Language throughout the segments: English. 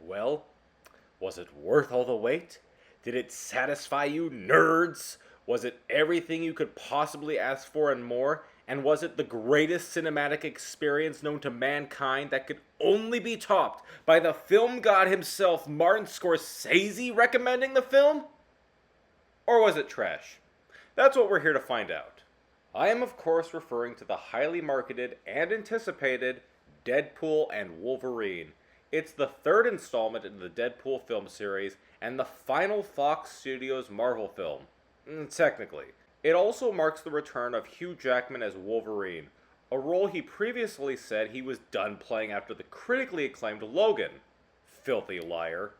Well, was it worth all the wait? Did it satisfy you, nerds? Was it everything you could possibly ask for and more? And was it the greatest cinematic experience known to mankind that could only be topped by the film god himself, Martin Scorsese, recommending the film? Or was it trash? That's what we're here to find out. I am, of course, referring to the highly marketed and anticipated Deadpool and Wolverine. It's the third installment in the Deadpool film series and the final Fox Studios Marvel film. Technically. It also marks the return of Hugh Jackman as Wolverine, a role he previously said he was done playing after the critically acclaimed Logan. Filthy liar.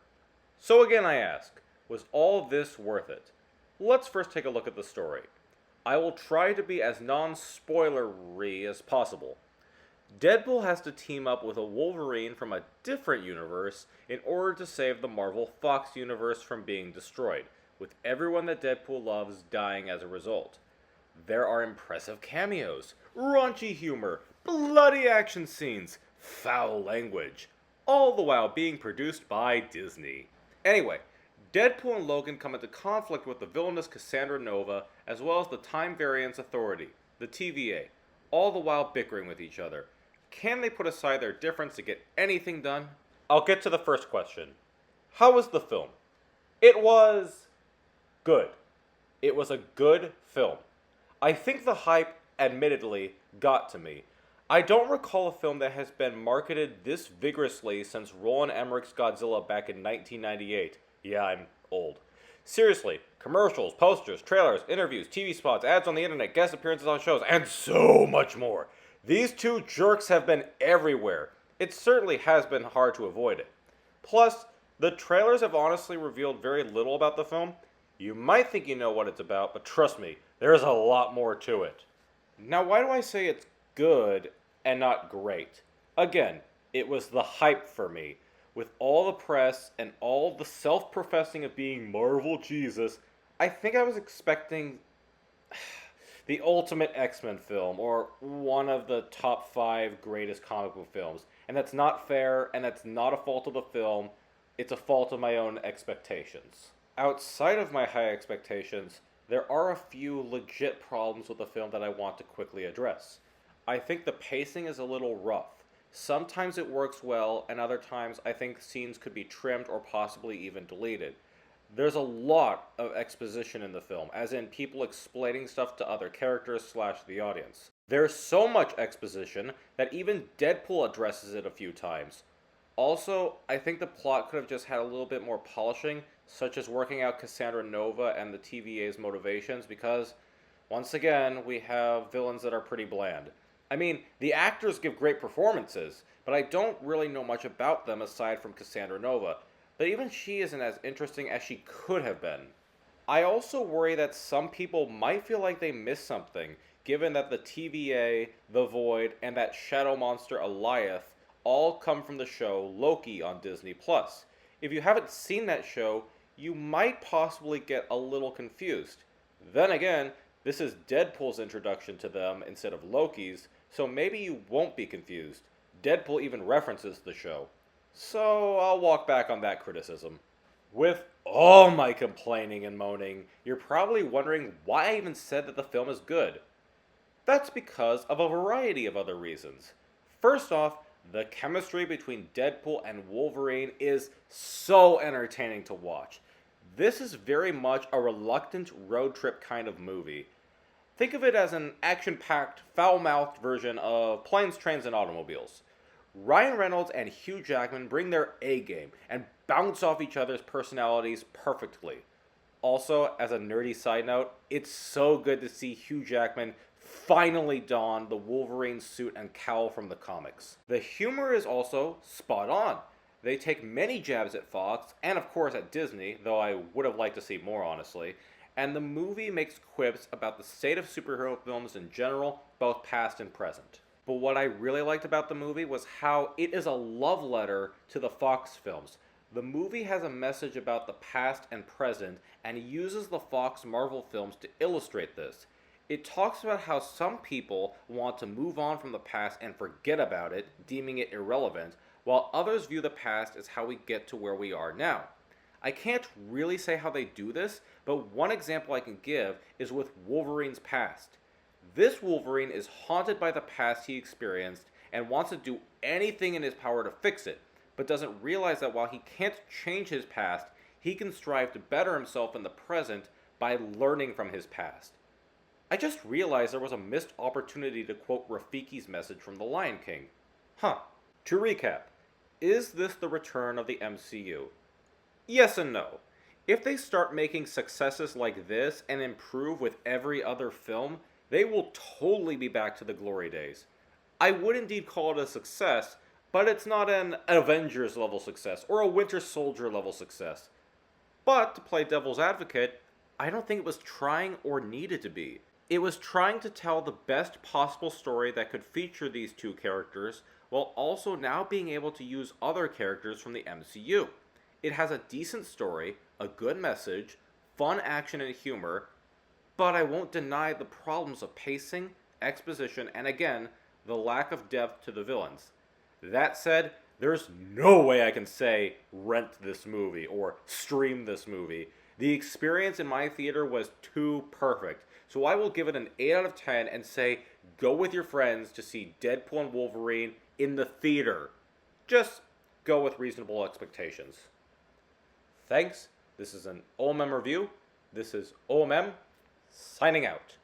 So again I ask, was all this worth it? Let's first take a look at the story. I will try to be as non-spoilery as possible. Deadpool has to team up with a Wolverine from a different universe in order to save the Marvel Fox universe from being destroyed, with everyone that Deadpool loves dying as a result. There are impressive cameos, raunchy humor, bloody action scenes, foul language, all the while being produced by Disney. Anyway, Deadpool and Logan come into conflict with the villainous Cassandra Nova, as well as the Time Variance Authority, the TVA, all the while bickering with each other. Can they put aside their difference to get anything done? I'll get to the first question. How was the film? It was good. It was a good film. I think the hype, admittedly, got to me. I don't recall a film that has been marketed this vigorously since Roland Emmerich's Godzilla back in 1998. Yeah, I'm old. Seriously, commercials, posters, trailers, interviews, TV spots, ads on the internet, guest appearances on shows, and so much more. These two jerks have been everywhere. It certainly has been hard to avoid it. Plus, the trailers have honestly revealed very little about the film. You might think you know what it's about, but trust me, there's a lot more to it. Now, why do I say it's good and not great? Again, it was the hype for me. With all the press and all the self-professing of being Marvel Jesus, I think I was expecting the ultimate X-Men film, or one of the top 5 greatest comic book films. And that's not fair, and that's not a fault of the film, it's a fault of my own expectations. Outside of my high expectations, there are a few legit problems with the film that I want to quickly address. I think the pacing is a little rough. Sometimes it works well, and other times I think scenes could be trimmed or possibly even deleted. There's a lot of exposition in the film, as in people explaining stuff to other characters / the audience. There's so much exposition that even Deadpool addresses it a few times. Also, I think the plot could have just had a little bit more polishing, such as working out Cassandra Nova and the TVA's motivations, because, once again, we have villains that are pretty bland. I mean, the actors give great performances, but I don't really know much about them aside from Cassandra Nova, but even she isn't as interesting as she could have been. I also worry that some people might feel like they missed something, given that the TVA, the Void, and that shadow monster Eliath all come from the show Loki on Disney+. If you haven't seen that show, you might possibly get a little confused. Then again, this is Deadpool's introduction to them instead of Loki's, so maybe you won't be confused. Deadpool even references the show. So I'll walk back on that criticism. With all my complaining and moaning, you're probably wondering why I even said that the film is good. That's because of a variety of other reasons. First off, the chemistry between Deadpool and Wolverine is so entertaining to watch. This is very much a reluctant road trip kind of movie. Think of it as an action-packed, foul-mouthed version of Planes, Trains, and Automobiles. Ryan Reynolds and Hugh Jackman bring their A-game and bounce off each other's personalities perfectly. Also, as a nerdy side note, it's so good to see Hugh Jackman finally don the Wolverine suit and cowl from the comics. The humor is also spot on. They take many jabs at Fox, and of course at Disney, though I would have liked to see more honestly, and the movie makes quips about the state of superhero films in general, both past and present. But what I really liked about the movie was how it is a love letter to the Fox films. The movie has a message about the past and present, and uses the Fox Marvel films to illustrate this. It talks about how some people want to move on from the past and forget about it, deeming it irrelevant, while others view the past as how we get to where we are now. I can't really say how they do this, but one example I can give is with Wolverine's past. This Wolverine is haunted by the past he experienced and wants to do anything in his power to fix it, but doesn't realize that while he can't change his past, he can strive to better himself in the present by learning from his past. I just realized there was a missed opportunity to quote Rafiki's message from The Lion King. To recap, is this the return of the MCU? Yes and no. If they start making successes like this and improve with every other film, they will totally be back to the glory days. I would indeed call it a success, but it's not an Avengers level success or a Winter Soldier level success. But to play devil's advocate, I don't think it was trying or needed to be. It was trying to tell the best possible story that could feature these two characters, while also now being able to use other characters from the MCU. It has a decent story, a good message, fun action and humor, but I won't deny the problems of pacing, exposition, and again, the lack of depth to the villains. That said, there's no way I can say rent this movie or stream this movie. The experience in my theater was too perfect, so I will give it an 8 out of 10 and say go with your friends to see Deadpool and Wolverine in the theater. Just go with reasonable expectations. Thanks. This is an O.M.M review. This is O.M.M signing out.